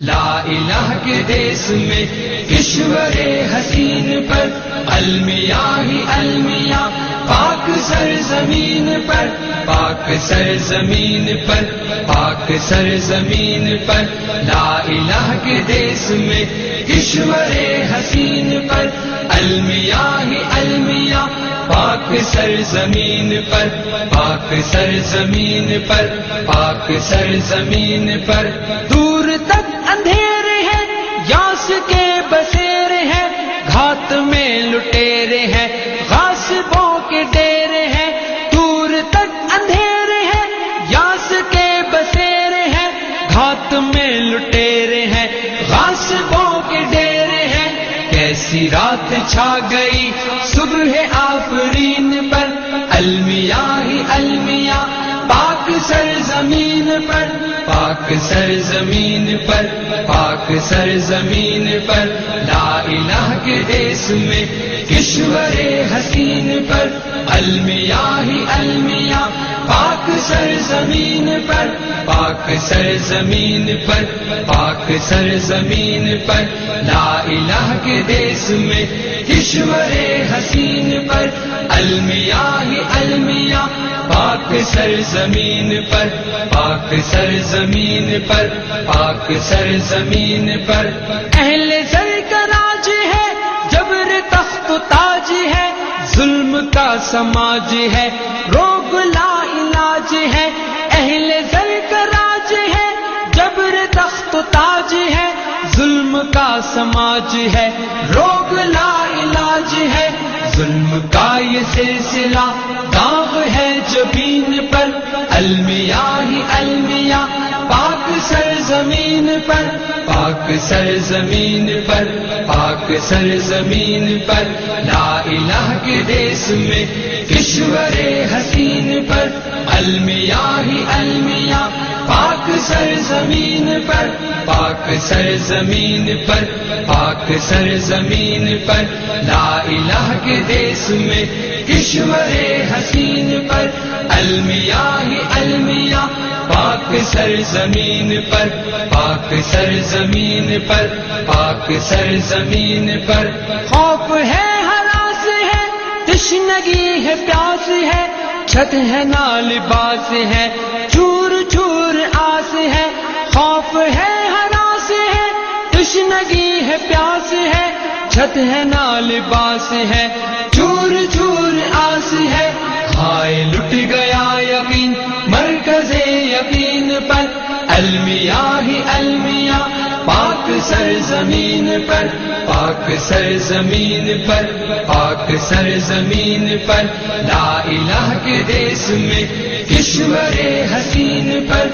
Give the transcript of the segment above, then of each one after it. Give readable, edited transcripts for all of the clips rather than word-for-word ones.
لا الہ کے دیس میں کشور حسین پر المیاں ہی المیاں پاک سرزمین پر پاک سرزمین پر پاک سرزمین پر لا الہ کے دیس میں کشور حسین پر المیاں ہی المیاں پاک سرزمین پر پاک سرزمین پر پاک سرزمین پر دور تک اندھیرے ہیں یاس کے بسیرے ہیں گھات میں لٹیرے ہیں غاصبوں کے ڈیرے ہیں دور تک اندھیرے ہیں یاس کے بسیرے ہیں گھات میں لٹیرے ہیں غاصبوں کے ڈیرے ہیں کیسی رات چھا گئی صبح آفرین پر المیاں ہی المیاں پاک سرزمین پر پاک سرزمین پر پاک سرزمین پر لا الہ کے دیس میں کشور حسین پر المیاں ہی المیاں پاک سرزمین پر پاک سرزمین پر پاک سرزمین پر لا الہ کے دیس میں کشور حسین پر المیاں ہی المیاں پاک سرزمین پر پاک سرزمین پر پاک سرزمین پر اہل زر کا راج ہے جبر تخت و تاج ہے ظلم کا سماج ہے روگ لا علاج ہے اہل زر کا راج ہے جبر تخت و تاج ہے ظلم کا سماج ہے روگ لا علاج ہے ظلم کا یہ سلسلہ داغ ہے جبین پر المیاں ہی المیاں پاک سرزمین پر پاک سرزمین پر پاک سرزمین پر لا الہ کے دیس میں کشور حسین پر المیاں ہی المیاں پاک سرزمین پر پاک سرزمین پر پاک سرزمین پر لا الہ کے دیس میں کشور حسین پر المیاں ہی المیاں پاک سرزمین پر پاک سرزمین پر پاک سرزمین پر خوف ہے ہراس ہے تشنگی ہے پیاس ہے چھت ہے نہ لباس ہے چور چور آس ہے خوف ہے ہراس ہے تشنگی ہے پیاس ہے چھت ہے نہ لباس ہے چور چور آس ہے ہائے لٹ گیا یقین مرکز یقین پر المیاں ہی المیاں پاک سرزمین پر پاک سرزمین پر پاک سرزمین پر لا الہ کے دیس میں کشور حسین پر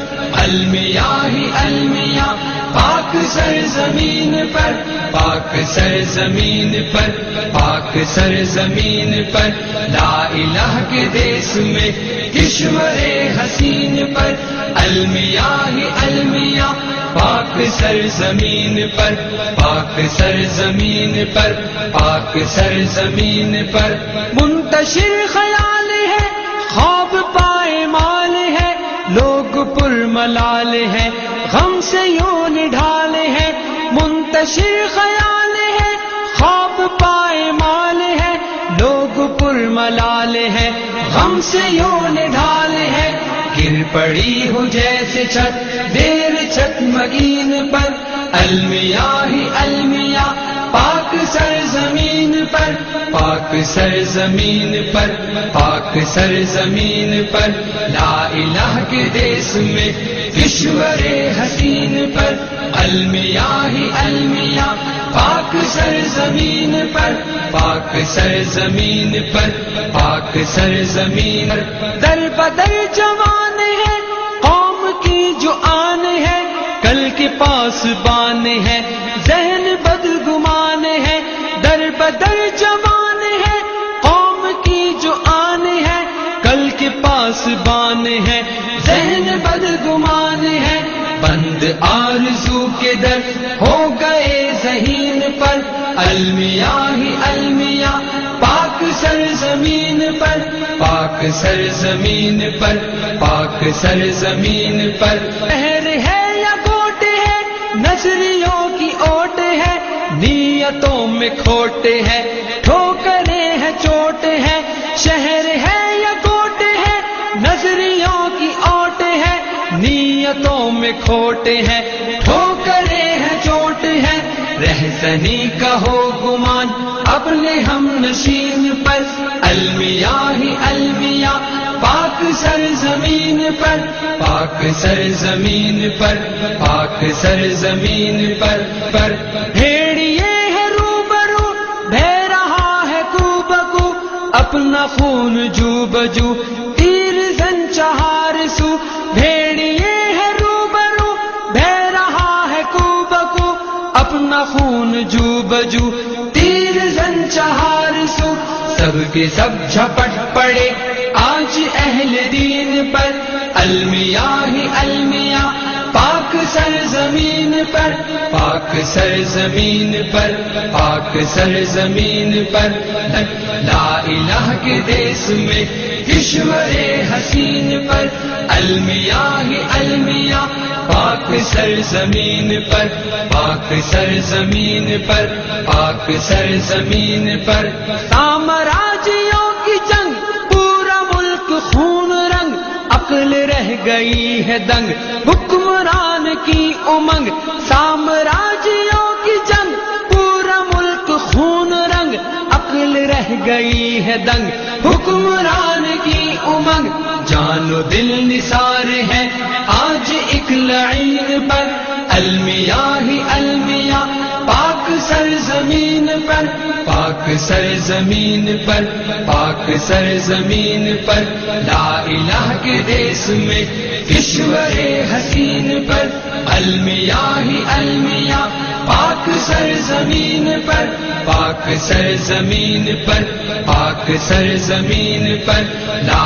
المیاں ہی المیاں پاک سرزمین پر پاک سرزمین پر پاک سرزمین پر لا الہ کے دیس میں کشور حسین پر المیاں ہی المیاں پاک سرزمین پر پاک سرزمین پر پاک سرزمین پر منتشر خیال ہے خواب پائے مال ہے لوگ پر ملال ہے غم سے یوں نڈھال ہے منتشر خیال ہے خواب پائے مال ہے لوگ پر ملال ہے غم سے یوں نڈھال ہے گر پڑی ہو جیسے چھت دیر چھت مگین پر المیاں ہی المیاں پاک سرزمین پر پاک سرزمین پر پاک سرزمین پر لا الہ کے دیس میں کشور حسین پر المیاں ہی المیاں پاک سرزمین پر پاک سرزمین پر پاک سرزمین پر در بدر جوان ہے قوم کی جو آن ہے کل کے پاس بان ہے ذہن بدگمان ہے در بدر جوان ہے قوم کی جو آن ہے کل کے پاس بان ہے ذہن بدگمان ہے بند آرزو کے در ہو گئے ذہین پر المیاں ہی المیاں پاک سرزمین پر پاک سرزمین پر پاک سرزمین پر شہر ہے یا گوٹ ہے نظریوں کی اوٹ ہے، نیتوں میں کھوٹ ہے، ٹھوکریں ہیں چوٹ ہے، شہر ہے یا کوٹ ہے، نظریوں کی اوٹ ہے، نیتوں میں کھوٹ ہے، ٹھوکریں ہیں چوٹ ہے، رہزنی کا ہو گمان اپنے ہم نشین پر، المیاں ہی المیاں پاک سرزمین پر، پاک سرزمین پر، پاک سرزمین پر بھیڑیے ہے روبرو بہ رہا ہے کو بکو، اپنا خون جو بجو تیر زن چہار سو، بھیڑیے ہے روبرو بہ رہا ہے کو بکو، اپنا خون جو بجو تیر زن چہار سو، سب کے سب جھپٹ پڑے آج اہل دین پر، المیاں ہی المیاں پاک سرزمین پر، پاک سرزمین پر، پاک سرزمین پر، لا الہ کے دیس میں کشور حسین پر، المیاں ہی المیاں پاک سرزمین پر، پاک سرزمین پر، پاک سرزمین پر، سامراجیوں کی جنگ پورا ملک خون رنگ، عقل رہ گئی ہے دنگ حکمران کی امنگ، سامراجیوں کی جنگ پورا ملک خون رنگ، عقل رہ گئی ہے دنگ حکمران کی امنگ، جان و دل نثار ہے آج ایک لعین پر، المیاں ہی المیاں پاک سرزمین پر، پاک سرزمین پر، پاک سرزمین پر، لا الہ کے دیس میں کشور حسین پر، المیاں ہی المیاں پاک سرزمین پر، پاک سرزمین پر، پاک سرزمین پر، لا